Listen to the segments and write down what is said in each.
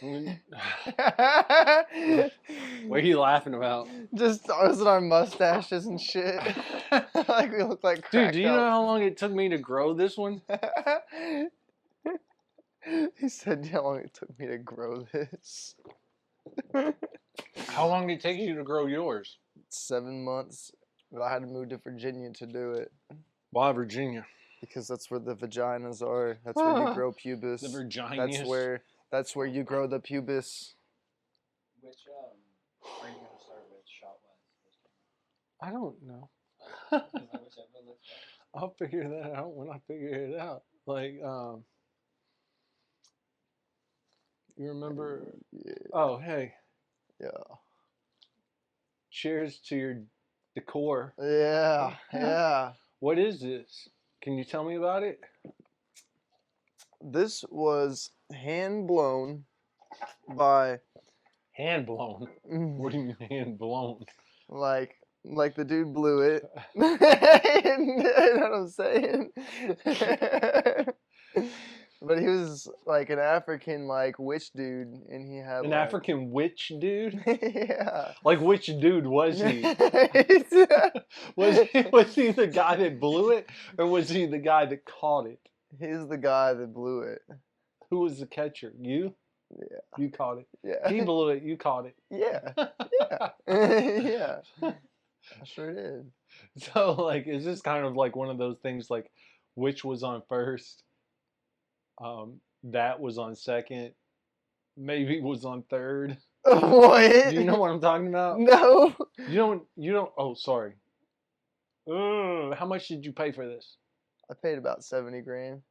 What are you laughing about? Just us and our mustaches and shit. Like we look like Dude, do cracked you know out. how long it took me to grow this one? He said how long it took me to grow this. How long did it take you to grow yours? 7 months, but I had to move to Virginia to do it Why Virginia? because that's where the vaginas are. That's where you grow pubis. The Virginia. That's where you grow the pubis. Which are you gonna start with? Shot West. I don't know. Whichever looks better. I'll figure that out when I figure it out. Like, you remember? Yeah. Oh, hey, Yeah. cheers to your decor. Yeah. Yeah. What is this? Can you tell me about it? This was hand blown by Hand blown. What do you mean hand blown? like the dude blew it. You know what I'm saying? But he was like an African like witch dude, and he had An like, African witch dude? yeah. Like, which dude was he? Was he the guy that blew it, or was he the guy that caught it? He's the guy that blew it. Who was the catcher? You? Yeah. You caught it. Yeah. He blew it. You caught it. Yeah. Yeah. I sure did. So, like, is this kind of like one of those things, like, which was on first? That was on second. Maybe was on third. What? Do you know what I'm talking about? No. You don't. Oh, sorry. How much did you pay for this? I paid about 70 grand.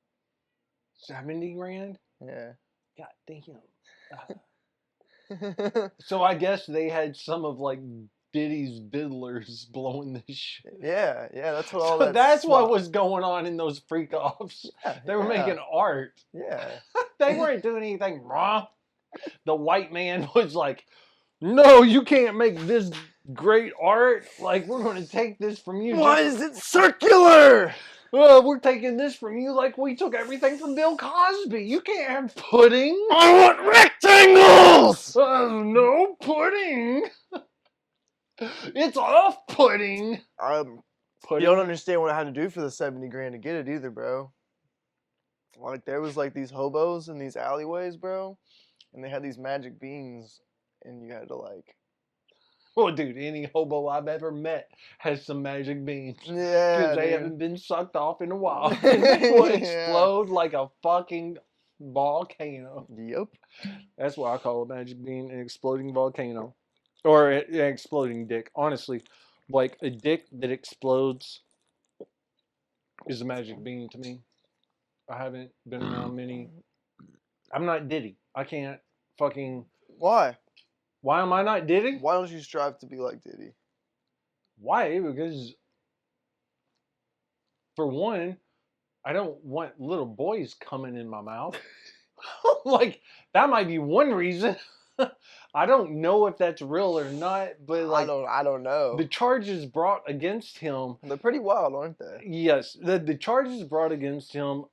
70 grand? Yeah. God damn. So I guess they had some of like Diddy's biddlers blowing this shit. Yeah, that's what all So that. that's what smoke- was going on in those freak offs. Yeah, They were yeah, making art. Yeah. They weren't doing anything wrong. The white man was like, "No, you can't make this great art. Like, we're going to take this from you. Why is it circular? We're taking this from you like we took everything from Bill Cosby. You can't have pudding. I want rectangles. No pudding. It's off-putting. You Pudding. don't understand what I had to do for the 70 grand to get it either, bro. Like there was like these hobos in these alleyways, bro, and they had these magic beans, and you had to like. Oh, dude, any hobo I've ever met has some magic beans. Yeah. Because they dude. haven't been sucked off in a while. And they will Yeah. explode like a fucking volcano. Yep. That's why I call a magic bean an exploding volcano. Or an exploding dick. Honestly, like a dick that explodes is a magic bean to me. I haven't been around many. I'm not Diddy. I can't fucking. Why? Why am I not Diddy? Why don't you strive to be like Diddy? Why? Because, for one, I don't want little boys coming in my mouth. Like, that might be one reason. I don't know if that's real or not, but like I don't know. the charges brought against him. They're pretty wild, aren't they? Yes, the charges brought against him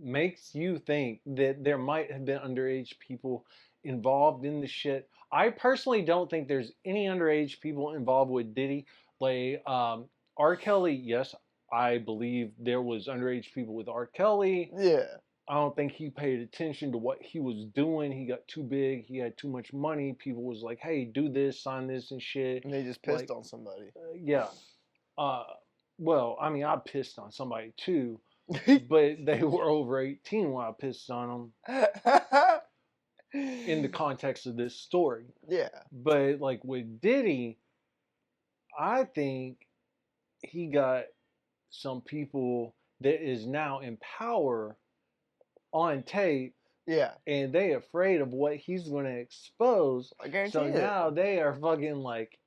makes you think that there might have been underage people involved in the shit. I personally don't think there's any underage people involved with Diddy. Like R. Kelly, yes, I believe there was underage people with R. Kelly. Yeah. I don't think he paid attention to what he was doing. He got too big. He had too much money. People was like, "Hey, do this, sign this, and shit." And they just pissed on somebody. Yeah. Well, I mean, I pissed on somebody too, but they were over 18 when I pissed on them in the context of this story. Yeah. But like with Diddy, I think he got some people that is now in power on tape, Yeah. and they afraid of what he's going to expose. I guarantee So it. now they are fucking like,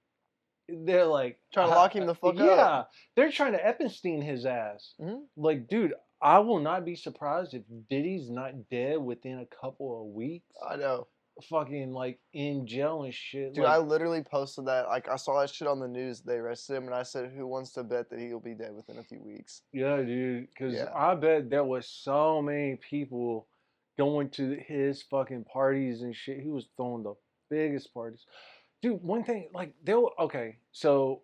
they're like Trying to lock him the fuck up. Yeah, they're trying to Epstein his ass. Mhm. Like, dude, I will not be surprised if Diddy's not dead within a couple of weeks. I know. Fucking like in jail and shit. Dude, like, I literally posted that. Like, I saw that shit on the news. They arrested him, and I said, "Who wants to bet that he'll be dead within a few weeks?" yeah, dude. Because Yeah. I bet there was so many people going to his fucking parties and shit. He was throwing the biggest parties. Dude, one thing, like, okay, so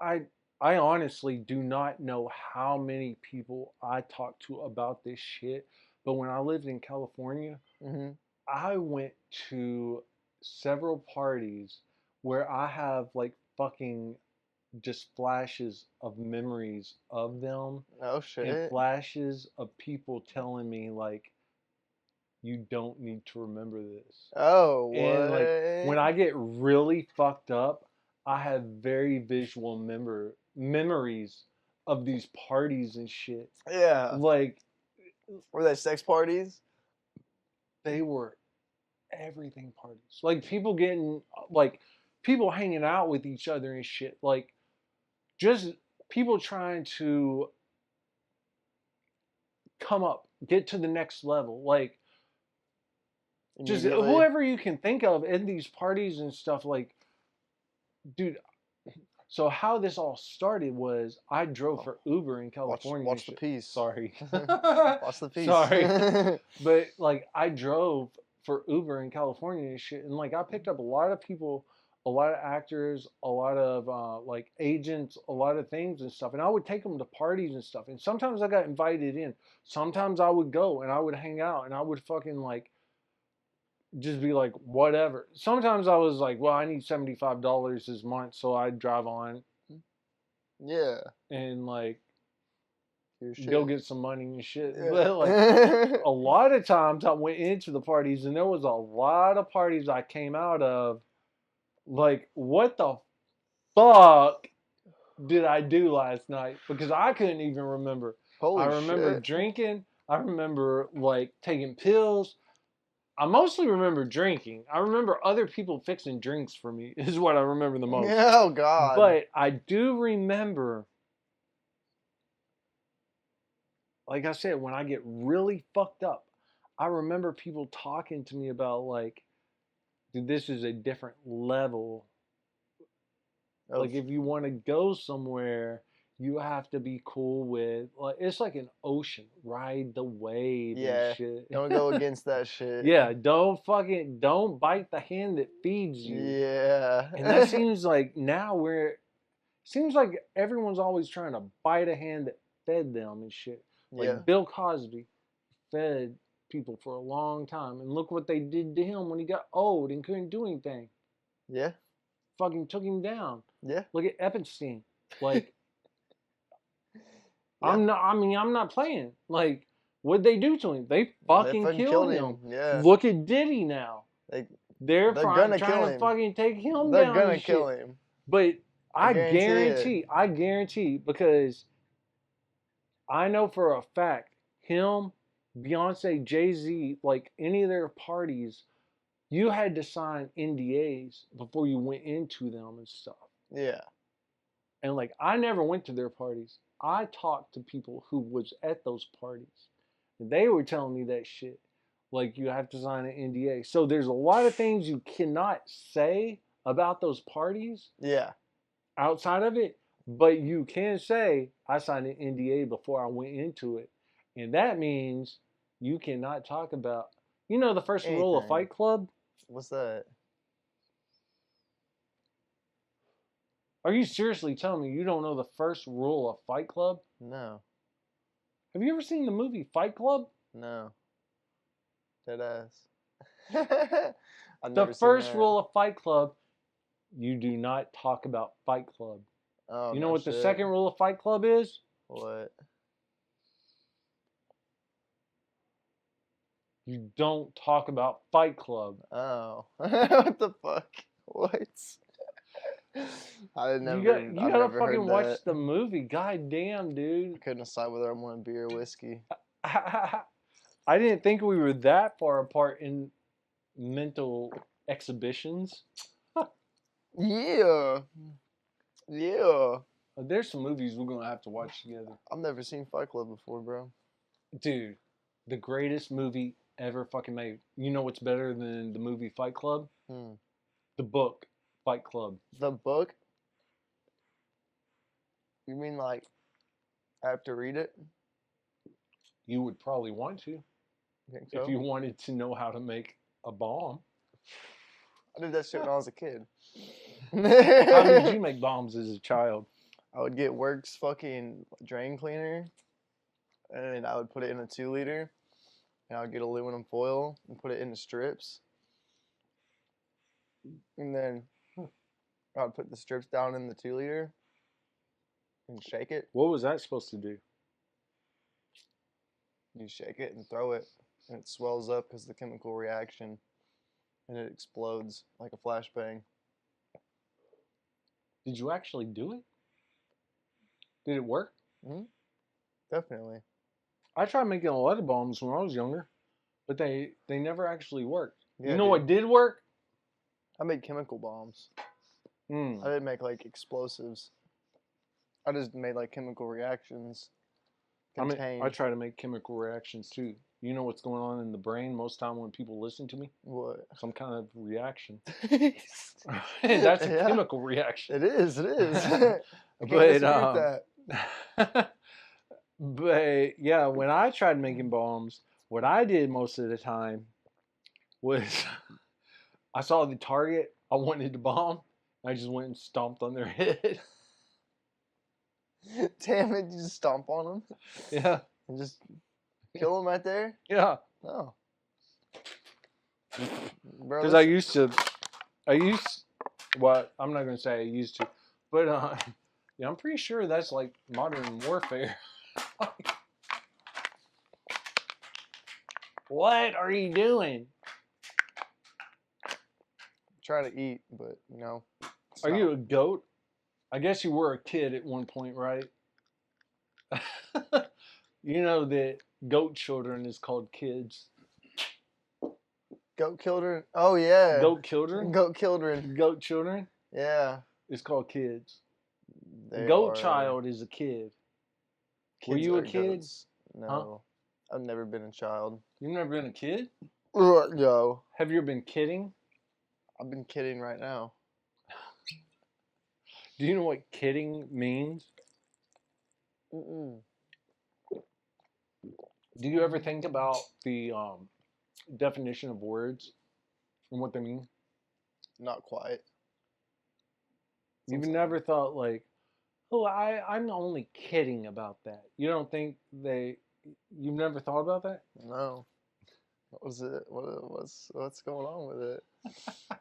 I I honestly do not know how many people I talked to about this shit, but when I lived in California, Mhm. I went to several parties where I have like fucking just flashes of memories of them Oh and shit. flashes of people telling me like you don't need to remember this. Oh And like when what? I get really fucked up, I have very visual memories of these parties and shit. Yeah. Like Were they sex parties? they were everything parties. Like people getting like people hanging out with each other and shit. Like just people trying to come up, get to the next level. Like just Immediately. whoever you can think of in these parties and stuff. Like, dude. So how this all started was I drove Oh, for Uber in California and watch the shit. piece. Sorry. Watch the piece. Sorry. But like I drove for Uber in California and shit, and like I picked up a lot of people, a lot of actors, a lot of like agents, a lot of things and stuff, and I would take them to parties and stuff. And sometimes I got invited in. Sometimes I would go and I would hang out and I would fucking like just be like whatever. Sometimes I was like, well, I need $75 this month, so I'd drive on Yeah. and like Your go shit. get some money and shit. But like Yeah. a lot of times I went into the parties and there was a lot of parties I came out of like what the fuck did I do last night? Because I couldn't even remember. I Holy remember shit. drinking, I remember like taking pills. I mostly remember drinking. I remember other people fixing drinks for me is what I remember the most. Oh god. But I do remember, like I said, when I get really fucked up, I remember people talking to me about like, dude, this is a different level. Of Like if you want to go somewhere, you have to be cool with like it's like an ocean, ride the wave and yeah. shit. Don't go against that shit. Yeah, don't bite the hand that feeds you. Yeah. And that seems like now seems like everyone's always trying to bite a hand that fed them and shit. yeah. Like Bill Cosby fed people for a long time, and look what they did to him when he got old and couldn't do anything. Yeah. Fucking took him down. Yeah. Look at Epstein. Like Yeah. I'm not playing. Like what'd they do to him? They They fucking fucking killed him. Yeah. Look at Diddy now. They, They're they're gonna trying kill to him. fucking take him They're down gonna and kill shit. him. But I guarantee I guarantee because I know for a fact him, Beyonce, Jay-Z, like any of their parties, you had to sign NDAs before you went into them and stuff. Yeah. And like I never went to their parties. I talked to people who was at those parties. And they were telling me that shit. Like you have to sign an NDA. So there's a lot of things you cannot say about those parties Yeah. outside of it, but you can say I signed an NDA before I went into it. And that means you cannot talk about the first rule of Anything. Fight Club? What's that? Are you seriously telling me you don't know the first rule of Fight Club? No. Have you ever seen the movie Fight Club? No. Dead ass. I've The never seen first that. rule of Fight Club, you do not talk about Fight Club. Oh, You know no what the shit. second rule of Fight Club is? What? You don't talk about Fight Club. Oh. What the fuck? What? I never. You I've gotta never fucking heard watch that. the movie. God damn, dude. Couldn't decide whether I wanted beer or whiskey. I didn't think we were that far apart in mental exhibitions. Yeah. Yeah. There's some movies we're gonna have to watch together. I've never seen Fight Club before, bro. Dude, the greatest movie ever fucking made. You know what's better than the movie Fight Club? Hmm. The book Fight Club. The book? You mean like I have to read it? You would probably want to. You think so? if you wanted to know how to make a bomb. I did that shit when I was a kid. How did you make bombs as a child? I would get Works fucking drain cleaner, and I would put it in a 2 liter, and I would get aluminum foil and put it into strips, and then I would put the strips down in the 2 liter and shake it. What was that supposed to do? You shake it and throw it, and it swells up because of the chemical reaction, and it explodes like a flashbang. Did you actually do it? Did it work? Definitely. I tried making a lot of bombs when I was younger, but they never actually worked. Yeah, you know dude. what did work? I made chemical bombs. Mm. I didn't make like explosives. I just made like chemical reactions. I try to make chemical reactions too. You know what's going on in the brain most time when people listen to me? What? Some kind of reaction. It That's a Yeah. chemical reaction. is. I can't disagree But with that. but yeah, when I tried making bombs, what I did most of the time was I saw the target I wanted to bomb. I just went and stomped on their head. Damn it! You just stomp on them Yeah, and just kill them right there. yeah. Oh, bro. Because I used, well, I'm not gonna say I used to, but yeah, I'm pretty sure that's like modern warfare. What are you doing? try to eat, but you know. it's Are not- you a goat? I guess you were a kid at one point, right? You know that goat children is called kids. goat children? Oh yeah. Goat children? Goat children. Goat children Yeah. is called kids. They Goat are- child is a kid. Were kids you a are kid? goats. No. I've never been a child. You've never been a kid? No. Have you ever been kidding? I've been kidding right now. Do you know what kidding means? Mm-mm. Do you ever think about the definition of words and what they mean? Not quite. You've Sometimes. never thought like, oh, I'm only kidding about that. You don't think you've never thought about that? No. What was it? What's going on with it?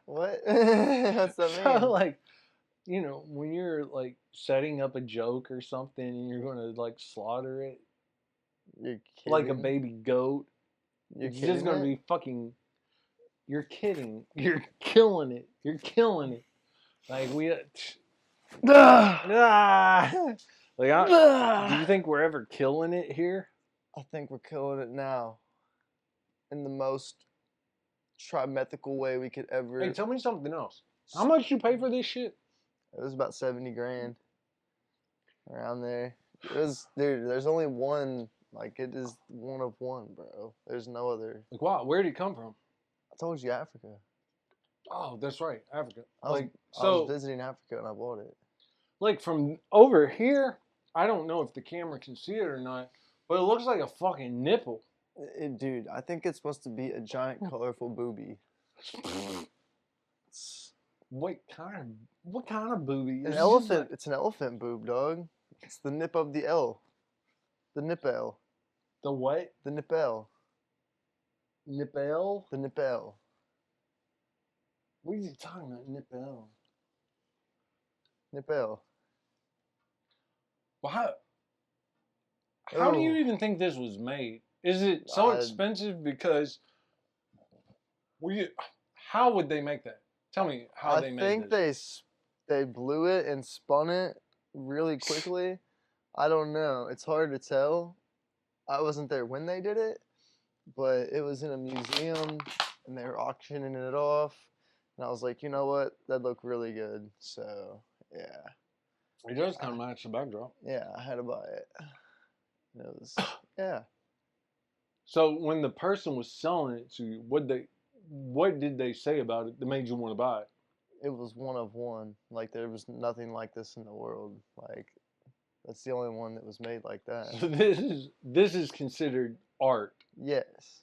What? What's that So mean? like, you know, when you're like setting up a joke or something and you're gonna like slaughter it You're kidding? like a baby goat, You're it's kidding just gonna it? be fucking. You're kidding. You're killing it. You're killing it. Like we. Ah! Like, do you think we're ever killing it here? I think we're killing it now. In the most trimethical way we could ever. Hey, tell me something else. How much you pay for this shit? It was about 70 grand. Around there. It was, dude, there's only one. Like, it is one of one, bro. There's no other. Like, wow, where did it come from? I told you Africa. Oh, that's right, Africa. I was, Like, I so, was visiting Africa and I bought it. like from over here, I don't know if the camera can see it or not, but it looks like a fucking nipple. Dude, I think it's supposed to be a giant colorful booby. What kind of booby? An Is it elephant. just It's an elephant boob, dog. It's the nip of the L. The nipple. the what? The nipple. Nipple? The nipple. What are you talking about, nipple? Nipple. Well, how do you Oh. even think this was made? Is it so I- expensive because how would they make that? Tell me how they I made think this. they blew it and spun it really quickly. I don't know. It's hard to tell. I wasn't there when they did it, but it was in a museum and they were auctioning it off. And I was like, you know what? That looked really good. So, yeah. It does kind of match the backdrop. Yeah, I had to buy it. And it was, yeah. So when the person was selling it to you, what did they say about it that made you want to buy it? It was one of one. Like, there was nothing like this in the world. Like, that's the only one that was made like that. So this is considered art. Yes.